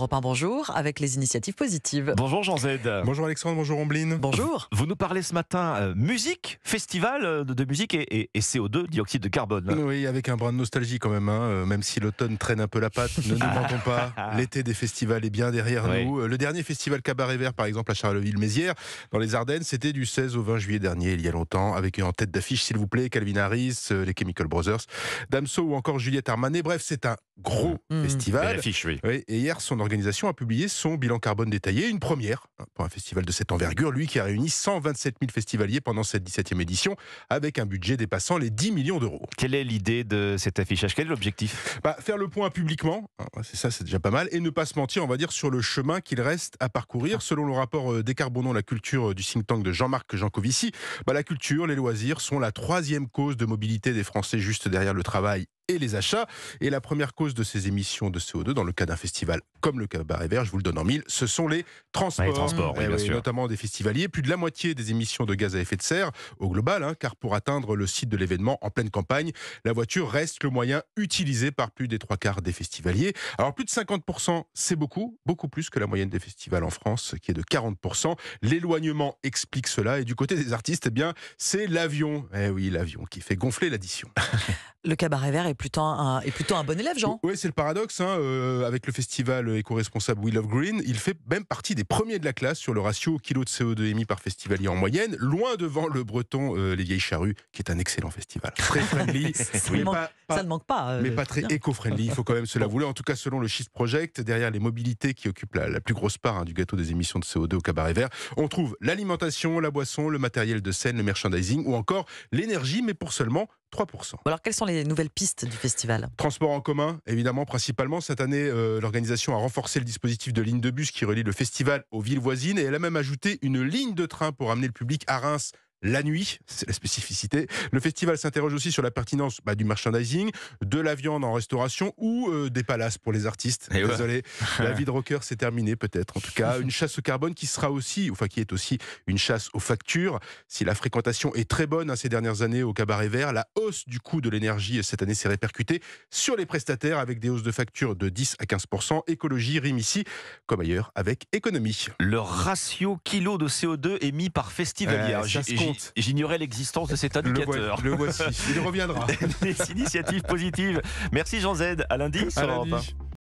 Europe 1, bonjour, avec les initiatives positives. Bonjour Jean Z. Bonjour Alexandre, bonjour Ombline. Bonjour. Vous nous parlez ce matin musique, festival de musique et CO2, dioxyde de carbone. Oui, avec un brin de nostalgie quand même, même si l'automne traîne un peu la patte, ne nous mentons pas, l'été des festivals est bien derrière nous. Le dernier festival Cabaret Vert, par exemple, à Charleville-Mézières, dans les Ardennes, c'était du 16 au 20 juillet dernier, il y a longtemps, avec en tête d'affiche, s'il vous plaît, Calvin Harris, les Chemical Brothers, Damso ou encore Juliette Armanet. Bref, c'est un gros festival. L'affiche, oui. Oui, et hier, son organisation a publié son bilan carbone détaillé, une première pour un festival de cette envergure, lui qui a réuni 127 000 festivaliers pendant cette 17e édition, avec un budget dépassant les 10 millions d'euros. Quelle est l'idée de cet affichage? Quel est l'objectif? Faire le point publiquement, c'est déjà pas mal, et ne pas se mentir, on va dire, sur le chemin qu'il reste à parcourir. Selon le rapport Décarbonons la culture du think tank de Jean-Marc Jancovici, la culture, les loisirs sont la troisième cause de mobilité des Français, juste derrière le travail et les achats. Et la première cause de ces émissions de CO2, dans le cas d'un festival comme le Cabaret Vert, je vous le donne en mille, ce sont les transports. Les transports, oui, bien sûr. Notamment des festivaliers. Plus de la moitié des émissions de gaz à effet de serre au global, car pour atteindre le site de l'événement en pleine campagne, la voiture reste le moyen utilisé par plus des 3/4 des festivaliers. Alors plus de 50%, c'est beaucoup plus que la moyenne des festivals en France, qui est de 40%. L'éloignement explique cela. Et du côté des artistes, c'est l'avion. Oui, l'avion qui fait gonfler l'addition. Le Cabaret Vert est plutôt un bon élève, Jean. Oui, c'est le paradoxe. Avec le festival éco-responsable We Love Green, il fait même partie des premiers de la classe sur le ratio kilo de CO2 émis par festivalier en moyenne, loin devant le breton Les Vieilles Charrues, qui est un excellent festival. Très friendly. Ça ne manque pas. Mais pas très éco-friendly, il faut quand même se l'avouer. En tout cas, selon le Shift Project, derrière les mobilités qui occupent la plus grosse part du gâteau des émissions de CO2 au Cabaret Vert, on trouve l'alimentation, la boisson, le matériel de scène, le merchandising ou encore l'énergie, mais pour seulement 3%. Alors, quelles sont les nouvelles pistes du festival? Transport en commun, évidemment, principalement. Cette année, l'organisation a renforcé le dispositif de ligne de bus qui relie le festival aux villes voisines et elle a même ajouté une ligne de train pour amener le public à Reims la nuit, c'est la spécificité. Le festival s'interroge aussi sur la pertinence du merchandising, de la viande en restauration ou des palaces pour les artistes. Désolé, la vie de rocker c'est terminé peut-être. En tout cas, une chasse au carbone qui est aussi une chasse aux factures. Si la fréquentation est très bonne ces dernières années au Cabaret Vert, la hausse du coût de l'énergie cette année s'est répercutée sur les prestataires avec des hausses de factures de 10 à 15%. Écologie rime ici, comme ailleurs, avec économie. Le ratio kilo de CO2 émis par festivalier. J'ignorais l'existence de cet indicateur. Le voici, il reviendra. Les initiatives positives. Merci Jean Z. À lundi sur Europe 1.